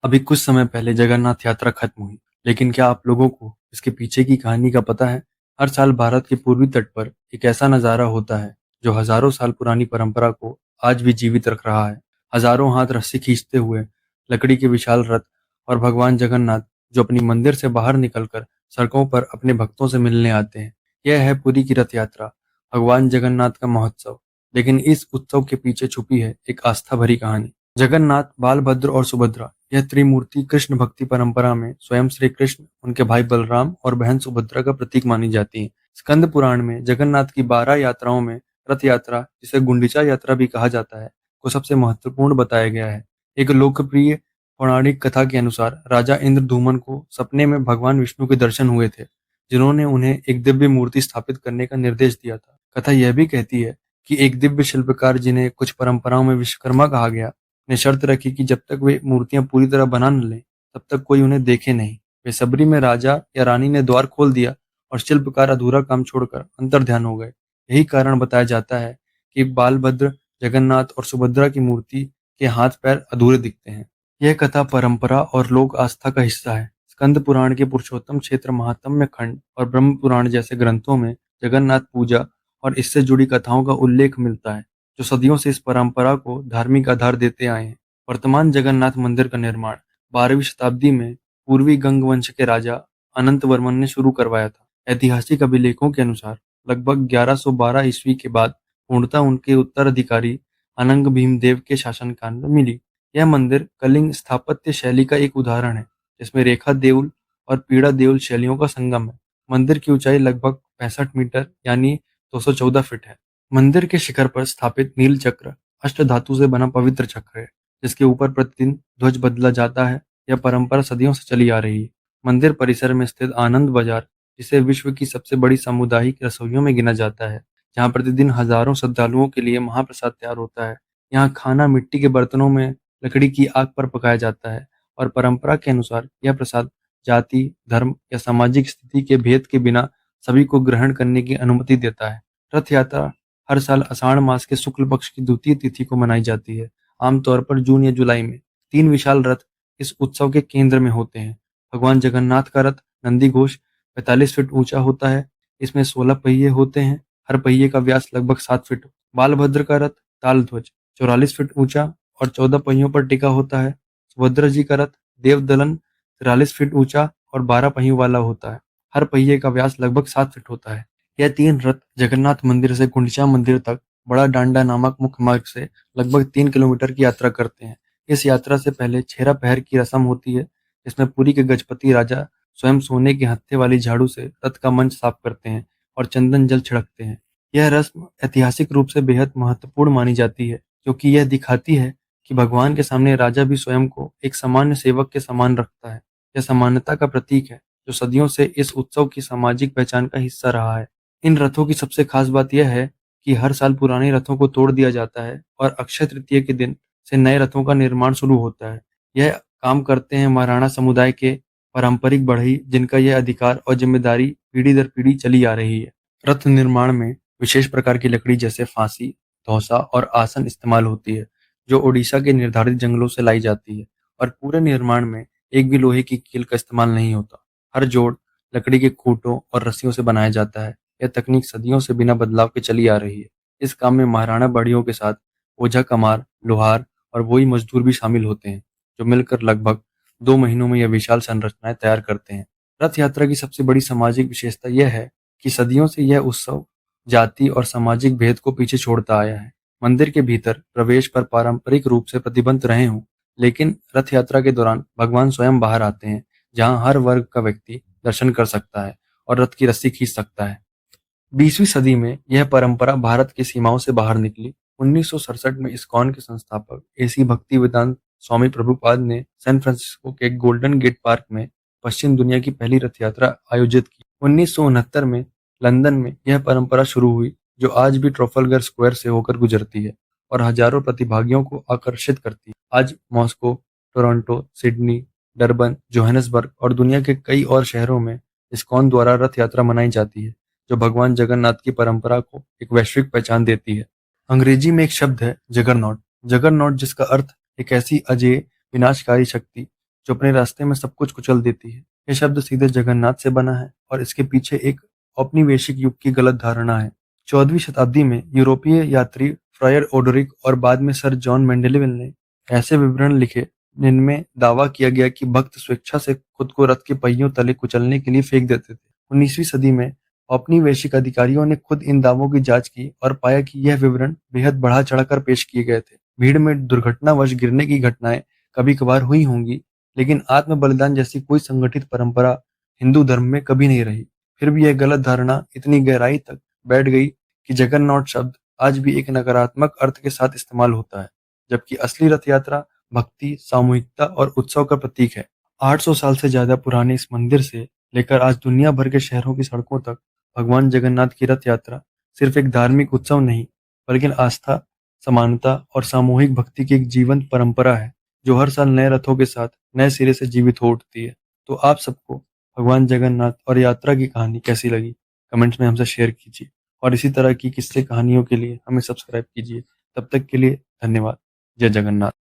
अभी कुछ समय पहले जगन्नाथ यात्रा खत्म हुई, लेकिन क्या आप लोगों को इसके पीछे की कहानी का पता है? हर साल भारत के पूर्वी तट पर एक ऐसा नज़ारा होता है जो हजारों साल पुरानी परंपरा को आज भी जीवित रख रहा है। हजारों हाथ रस्सी खींचते हुए लकड़ी के विशाल रथ और भगवान जगन्नाथ जो अपनी मंदिर से बाहर निकलकर सड़कों पर अपने भक्तों से मिलने आते हैं। यह है पुरी की रथ यात्रा, भगवान जगन्नाथ का महोत्सव। लेकिन इस उत्सव के पीछे छुपी है एक आस्था भरी कहानी। जगन्नाथ, बालभद्र और सुभद्रा, यह त्रिमूर्ति कृष्ण भक्ति परंपरा में स्वयं श्री कृष्ण, उनके भाई बलराम और बहन सुभद्रा का प्रतीक मानी जाती है। स्कंद पुराण में जगन्नाथ की 12 यात्राओं में रथ यात्रा, जिसे गुंडीचा यात्रा भी कहा जाता है, को सबसे महत्वपूर्ण बताया गया है। एक लोकप्रिय पौराणिक कथा के अनुसार राजा इंद्रधूमन को सपने में भगवान विष्णु के दर्शन हुए थे, जिन्होंने उन्हें एक दिव्य मूर्ति स्थापित करने का निर्देश दिया था। कथा यह भी कहती है कि एक दिव्य शिल्पकार, जिन्हें कुछ परंपराओं में विश्वकर्मा कहा गया, ने शर्त रखी कि जब तक वे मूर्तियां पूरी तरह बना न लें, तब तक कोई उन्हें देखे नहीं। बेसब्री में राजा या रानी ने द्वार खोल दिया और शिल्पकार अधूरा काम छोड़कर अंतर्ध्यान हो गए। यही कारण बताया जाता है कि बालभद्र, जगन्नाथ और सुभद्रा की मूर्ति के हाथ पैर अधूरे दिखते हैं। यह कथा परंपरा और लोक आस्था का हिस्सा है। स्कंद पुराण के पुरुषोत्तम क्षेत्र महात्म्य खंड और ब्रह्म पुराण जैसे ग्रंथों में जगन्नाथ पूजा और इससे जुड़ी कथाओं का उल्लेख मिलता है, जो सदियों से इस परंपरा को धार्मिक आधार देते आए हैं। वर्तमान जगन्नाथ मंदिर का निर्माण 12वीं शताब्दी में पूर्वी गंग वंश के राजा अनंत वर्मन ने शुरू करवाया था। ऐतिहासिक अभिलेखों के अनुसार लगभग 1112 ईस्वी के बाद पूर्णतः उनके उत्तराधिकारी अनंग भीमदेव के शासनकाल में मिली। यह मंदिर कलिंग स्थापत्य शैली का एक उदाहरण है, जिसमें रेखा देउल और पीड़ा देउल शैलियों का संगम है। मंदिर की ऊंचाई लगभग 65 मीटर यानी 214 फीट है। मंदिर के शिखर पर स्थापित नील चक्र अष्ट धातु से बना पवित्र चक्र है, जिसके ऊपर प्रतिदिन ध्वज बदला जाता है। यह परंपरा सदियों से चली आ रही है। मंदिर परिसर में स्थित आनंद बाजार, जिसे विश्व की सबसे बड़ी सामुदायिक रसोइयों में गिना जाता है, जहाँ प्रतिदिन हजारों श्रद्धालुओं के लिए महाप्रसाद तैयार होता है। यहाँ खाना मिट्टी के बर्तनों में लकड़ी की आग पर पकाया जाता है और परंपरा के अनुसार यह प्रसाद जाति, धर्म या सामाजिक स्थिति के भेद के बिना सभी को ग्रहण करने की अनुमति देता है। रथ यात्रा हर साल आषाढ़ मास के शुक्ल पक्ष की द्वितीय तिथि को मनाई जाती है, आमतौर पर जून या जुलाई में। 3 विशाल रथ इस उत्सव के केंद्र में होते हैं। भगवान जगन्नाथ का रथ नंदी घोष 45 फीट ऊंचा होता है। इसमें 16 पहिए होते हैं, हर पहिए का व्यास लगभग 7 फीट। बालभद्र का रथ ताल ध्वज 44 फीट ऊंचा और 14 पहियों पर टिका होता है। सुभद्रा जी का रथ देवदलन 43 फीट ऊंचा और 12 पहियों वाला होता है। हर पहिए का व्यास लगभग 7 फीट होता है। यह 3 रथ जगन्नाथ मंदिर से गुंडिचा मंदिर तक बड़ा डांडा नामक मुख्य मार्ग से लगभग 3 किलोमीटर की यात्रा करते हैं। इस यात्रा से पहले छेरा पहर की रस्म होती है, जिसमें पुरी के गजपति राजा स्वयं सोने के हत्थे वाली झाड़ू से रथ का मंच साफ करते हैं और चंदन जल छिड़कते हैं। यह रस्म ऐतिहासिक रूप से बेहद महत्वपूर्ण मानी जाती है, क्योंकि यह दिखाती है कि भगवान के सामने राजा भी स्वयं को एक सामान्य सेवक के समान रखता है। यह समानता का प्रतीक है, जो सदियों से इस उत्सव की सामाजिक पहचान का हिस्सा रहा है। इन रथों की सबसे खास बात यह है कि हर साल पुराने रथों को तोड़ दिया जाता है और अक्षय तृतीया के दिन से नए रथों का निर्माण शुरू होता है। यह काम करते हैं महाराणा समुदाय के पारंपरिक बढ़ई, जिनका यह अधिकार और जिम्मेदारी पीढ़ी दर पीढ़ी चली आ रही है। रथ निर्माण में विशेष प्रकार की लकड़ी जैसे फांसी, धौसा और आसन इस्तेमाल होती है, जो ओडिशा के निर्धारित जंगलों से लाई जाती है। और पूरे निर्माण में एक भी लोहे की कील का इस्तेमाल नहीं होता। हर जोड़ लकड़ी के खूंटों और रस्सियों से बनाया जाता है। यह तकनीक सदियों से बिना बदलाव के चली आ रही है। इस काम में महाराणा बढ़ियों के साथ ओझा कमार, लोहार और वही मजदूर भी शामिल होते हैं, जो मिलकर लगभग 2 महीनों में यह विशाल संरचनाएं तैयार करते हैं। रथ यात्रा की सबसे बड़ी सामाजिक विशेषता यह है कि सदियों से यह उत्सव जाति और सामाजिक भेद को पीछे छोड़ता आया है। मंदिर के भीतर प्रवेश पर पारंपरिक रूप से प्रतिबंध रहे हों, लेकिन रथ यात्रा के दौरान भगवान स्वयं बाहर आते हैं, जहां हर वर्ग का व्यक्ति दर्शन कर सकता है और रथ की रस्सी खींच सकता है। 20वीं सदी में यह परंपरा भारत की सीमाओं से बाहर निकली। 1967 में इस्कॉन के संस्थापक एसी भक्तिवेदांत स्वामी प्रभुपाद ने सैन फ्रांसिस्को के गोल्डन गेट पार्क में पश्चिम दुनिया की पहली रथ यात्रा आयोजित की। 1969 में लंदन में यह परंपरा शुरू हुई, जो आज भी ट्राफल्गर स्क्वायर से होकर गुजरती है और हजारों प्रतिभागियों को आकर्षित करती है। आज Moscow, Toronto, Sydney, Durban, Johannesburg और दुनिया के कई और शहरों में इस्कॉन द्वारा रथ यात्रा मनाई जाती है, जो भगवान जगन्नाथ की परंपरा को एक वैश्विक पहचान देती है। अंग्रेजी में एक शब्द है जगरनॉट, जिसका अर्थ एक ऐसी अजेय विनाशकारी शक्ति जो अपने रास्ते में सब कुछ कुचल देती है। यह शब्द सीधे जगन्नाथ से बना है और इसके पीछे एक औपनिवेशिक युग की गलत धारणा है। 14वीं शताब्दी में यूरोपीय यात्री फ्रायर ओडोरिक और बाद में सर जॉन मेंडेलिवल ने ऐसे विवरण लिखे जिनमें दावा किया गया कि भक्त स्वेच्छा से खुद को रथ के पहियों तले कुचलने के लिए फेंक देते थे। 19वीं सदी में औपनिवेशिक अधिकारियों ने खुद इन दावों की जांच की और पाया कि यह विवरण बेहद बढ़ा चढ़ाकर पेश किए गए थे। भीड़ में दुर्घटनावश गिरने की घटनाएं कभी कभार हुई होंगी, लेकिन आत्म बलिदान जैसी कोई संगठित परंपरा हिंदू धर्म में कभी नहीं रही। फिर भी यह गलत धारणा इतनी गहराई तक बैठ गई कि जगन्नाथ शब्द आज भी एक नकारात्मक अर्थ के साथ इस्तेमाल होता है, जबकि असली रथ यात्रा भक्ति, सामूहिकता और उत्सव का प्रतीक है। 800 साल से ज्यादा पुराने इस मंदिर से लेकर आज दुनिया भर के शहरों की सड़कों तक भगवान जगन्नाथ की रथ यात्रा सिर्फ एक धार्मिक उत्सव नहीं, बल्कि आस्था, समानता और सामूहिक भक्ति की एक जीवंत परंपरा है, जो हर साल नए रथों के साथ नए सिरे से जीवित हो उठती है। तो आप सबको भगवान जगन्नाथ और यात्रा की कहानी कैसी लगी? कमेंट्स में हमसे शेयर कीजिए और इसी तरह की किस्से कहानियों के लिए हमें सब्सक्राइब कीजिए। तब तक के लिए धन्यवाद। जय जगन्नाथ।